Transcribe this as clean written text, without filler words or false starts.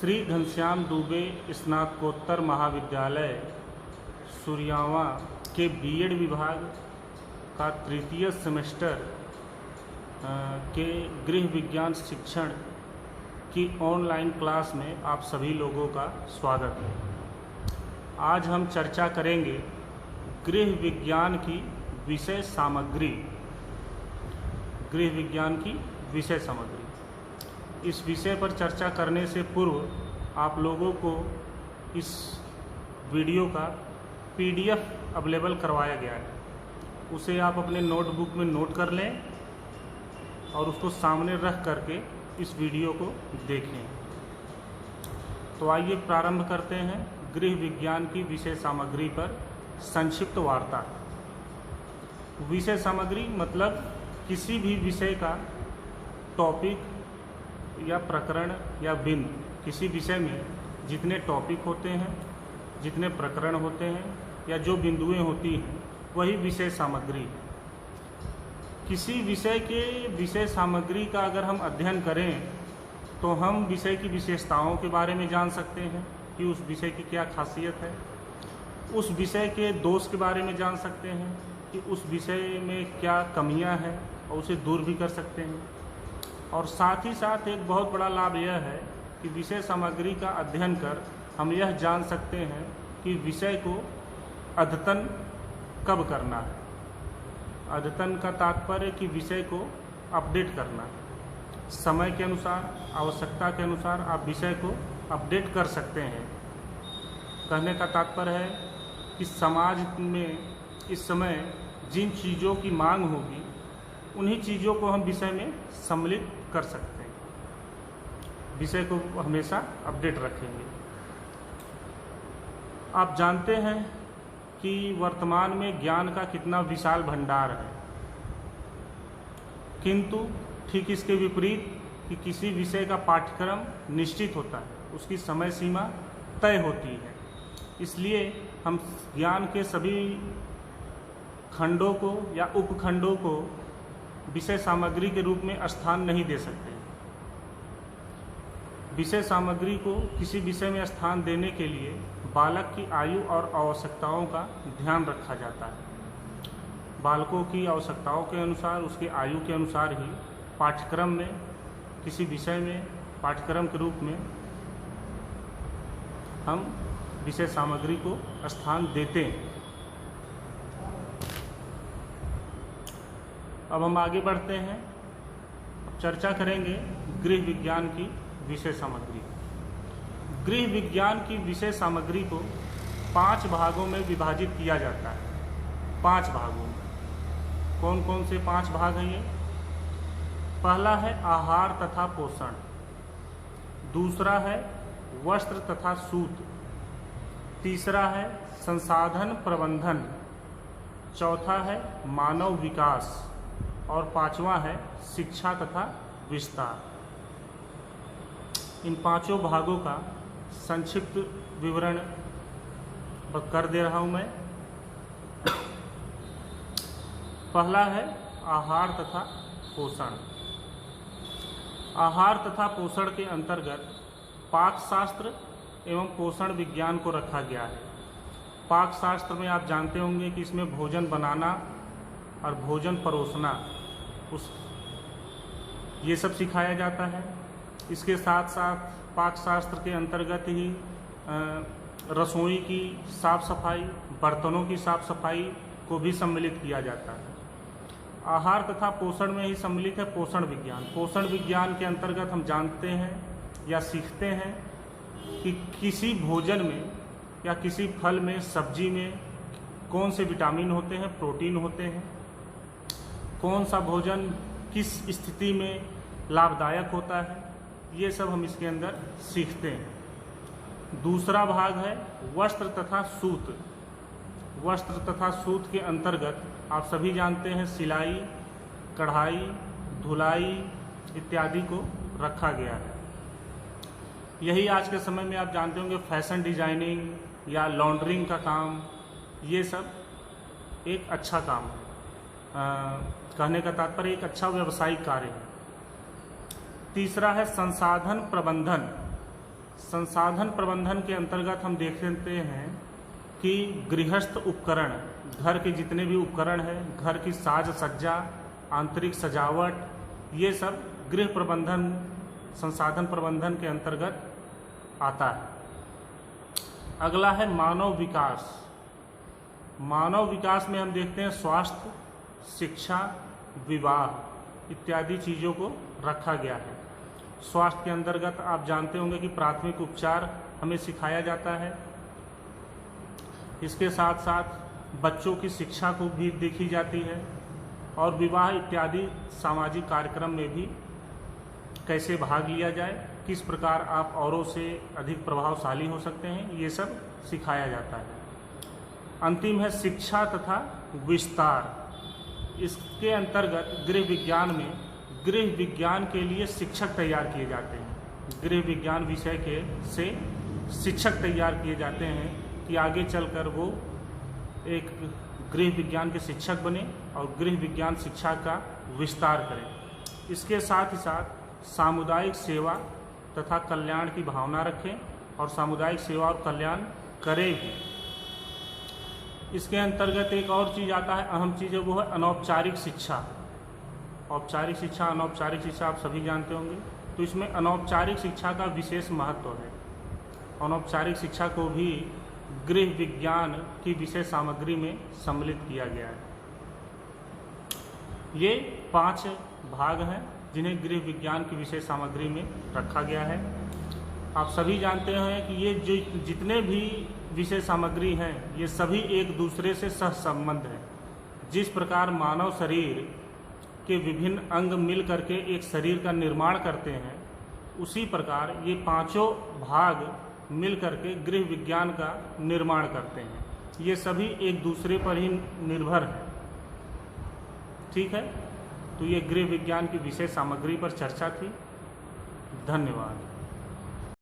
श्री घनश्याम दुबे स्नातकोत्तर महाविद्यालय सुरियावा के बीएड विभाग का तृतीय सेमेस्टर के गृह विज्ञान शिक्षण की ऑनलाइन क्लास में आप सभी लोगों का स्वागत है। आज हम चर्चा करेंगे गृह विज्ञान की विषय सामग्री। गृह विज्ञान की विषय सामग्री, इस विषय पर चर्चा करने से पूर्व आप लोगों को इस वीडियो का पीडीएफ अवेलेबल करवाया गया है। उसे आप अपने नोटबुक में नोट कर लें और उसको सामने रख करके इस वीडियो को देखें। तो आइए प्रारंभ करते हैं गृह विज्ञान की विषय सामग्री पर संक्षिप्त वार्ता। विषय सामग्री मतलब किसी भी विषय का टॉपिक या प्रकरण या बिंदु, किसी विषय में जितने टॉपिक होते हैं, जितने प्रकरण होते हैं या जो बिंदुएं होती हैं, वही विषय सामग्री। किसी विषय के विषय सामग्री का अगर हम अध्ययन करें तो हम विषय की विशेषताओं के बारे में जान सकते हैं कि उस विषय की क्या खासियत है, उस विषय के दोष के बारे में जान सकते हैं कि उस विषय में क्या कमियां हैं और उसे दूर भी कर सकते हैं। और साथ ही साथ एक बहुत बड़ा लाभ यह है कि विषय सामग्री का अध्ययन कर हम यह जान सकते हैं कि विषय को अद्यतन कब करना है। अद्यतन का तात्पर्य कि विषय को अपडेट करना। समय के अनुसार, आवश्यकता के अनुसार आप विषय को अपडेट कर सकते हैं। कहने का तात्पर्य है कि समाज में इस समय जिन चीज़ों की मांग होगी उन्हीं चीज़ों को हम विषय में सम्मिलित कर सकते हैं। विषय को हमेशा अपडेट रखेंगे। आप जानते हैं कि वर्तमान में ज्ञान का कितना विशाल भंडार है, किंतु ठीक इसके विपरीत कि किसी विषय का पाठ्यक्रम निश्चित होता है, उसकी समय सीमा तय होती है। इसलिए हम ज्ञान के सभी खंडों को या उपखंडों को विषय सामग्री के रूप में स्थान नहीं दे सकते। विषय सामग्री को किसी विषय में स्थान देने के लिए बालक की आयु और आवश्यकताओं का ध्यान रखा जाता है। बालकों की आवश्यकताओं के अनुसार, उसकी आयु के अनुसार ही पाठ्यक्रम में, किसी विषय में पाठ्यक्रम के रूप में हम विषय सामग्री को स्थान देते हैं। अब हम आगे बढ़ते हैं। अब चर्चा करेंगे गृह विज्ञान की विषय सामग्री। गृह विज्ञान की विषय सामग्री को 5 भागों में विभाजित किया जाता है। 5 भागों में। कौन कौन से 5 भाग हैं ये? पहला है आहार तथा पोषण, दूसरा है वस्त्र तथा सूत, तीसरा है संसाधन प्रबंधन, चौथा है मानव विकास और 5वां है शिक्षा तथा विस्तार। इन 5 भागों का संक्षिप्त विवरण कर दे रहा हूं मैं। पहला है आहार तथा पोषण। आहार तथा पोषण के अंतर्गत पाक शास्त्र एवं पोषण विज्ञान को रखा गया है। पाक शास्त्र में आप जानते होंगे कि इसमें भोजन बनाना और भोजन परोसना, ये सब सिखाया जाता है। इसके साथ साथ पाक शास्त्र के अंतर्गत ही रसोई की साफ सफाई, बर्तनों की साफ सफाई को भी सम्मिलित किया जाता है। आहार तथा पोषण में ही सम्मिलित है पोषण विज्ञान। पोषण विज्ञान के अंतर्गत हम जानते हैं या सीखते हैं कि किसी भोजन में या किसी फल में, सब्जी में कौन से विटामिन होते हैं, प्रोटीन होते हैं, कौन सा भोजन किस स्थिति में लाभदायक होता है, ये सब हम इसके अंदर सीखते हैं। दूसरा भाग है वस्त्र तथा सूत। वस्त्र तथा सूत के अंतर्गत आप सभी जानते हैं सिलाई, कढ़ाई, धुलाई इत्यादि को रखा गया है। यही आज के समय में आप जानते होंगे फैशन डिजाइनिंग या लॉन्ड्रिंग का काम, ये सब एक अच्छा काम है। कहने का तात्पर्य एक अच्छा व्यावसायिक कार्य है। तीसरा है संसाधन प्रबंधन। संसाधन प्रबंधन के अंतर्गत हम देखते हैं कि गृहस्थ उपकरण, घर के जितने भी उपकरण हैं, घर की साज सज्जा, आंतरिक सजावट, ये सब गृह प्रबंधन, संसाधन प्रबंधन के अंतर्गत आता है। अगला है मानव विकास। मानव विकास में हम देखते हैं स्वास्थ्य, शिक्षा, विवाह इत्यादि चीज़ों को रखा गया है। स्वास्थ्य के अंतर्गत आप जानते होंगे कि प्राथमिक उपचार हमें सिखाया जाता है। इसके साथ साथ बच्चों की शिक्षा को भी देखी जाती है और विवाह इत्यादि सामाजिक कार्यक्रम में भी कैसे भाग लिया जाए, किस प्रकार आप औरों से अधिक प्रभावशाली हो सकते हैं, ये सब सिखाया जाता है। अंतिम है शिक्षा तथा विस्तार। इसके अंतर्गत गृह विज्ञान में गृह विज्ञान के लिए शिक्षक तैयार किए जाते हैं। गृह विज्ञान विषय के से शिक्षक तैयार किए जाते हैं कि आगे चलकर वो एक गृह विज्ञान के शिक्षक बने और गृह विज्ञान शिक्षा का विस्तार करें। इसके साथ ही साथ सामुदायिक सेवा तथा कल्याण की भावना रखें और सामुदायिक सेवा और कल्याण करें भी। इसके अंतर्गत एक और चीज़ आता है, अहम चीज़ है, वो है अनौपचारिक शिक्षा। औपचारिक शिक्षा, अनौपचारिक शिक्षा आप सभी जानते होंगे। तो इसमें अनौपचारिक शिक्षा का विशेष महत्व है। अनौपचारिक शिक्षा को भी गृह विज्ञान की विषय सामग्री में सम्मिलित किया गया है। ये 5 भाग हैं जिन्हें गृह विज्ञान की विषय सामग्री में रखा गया है। आप सभी जानते हैं कि ये जो जितने भी विषय सामग्री हैं ये सभी एक दूसरे से सहसंबंध हैं। जिस प्रकार मानव शरीर के विभिन्न अंग मिल करके एक शरीर का निर्माण करते हैं, उसी प्रकार ये 5 भाग मिल करके गृह विज्ञान का निर्माण करते हैं। ये सभी एक दूसरे पर ही निर्भर हैं। ठीक है, तो ये गृह विज्ञान की विषय सामग्री पर चर्चा थी। धन्यवाद।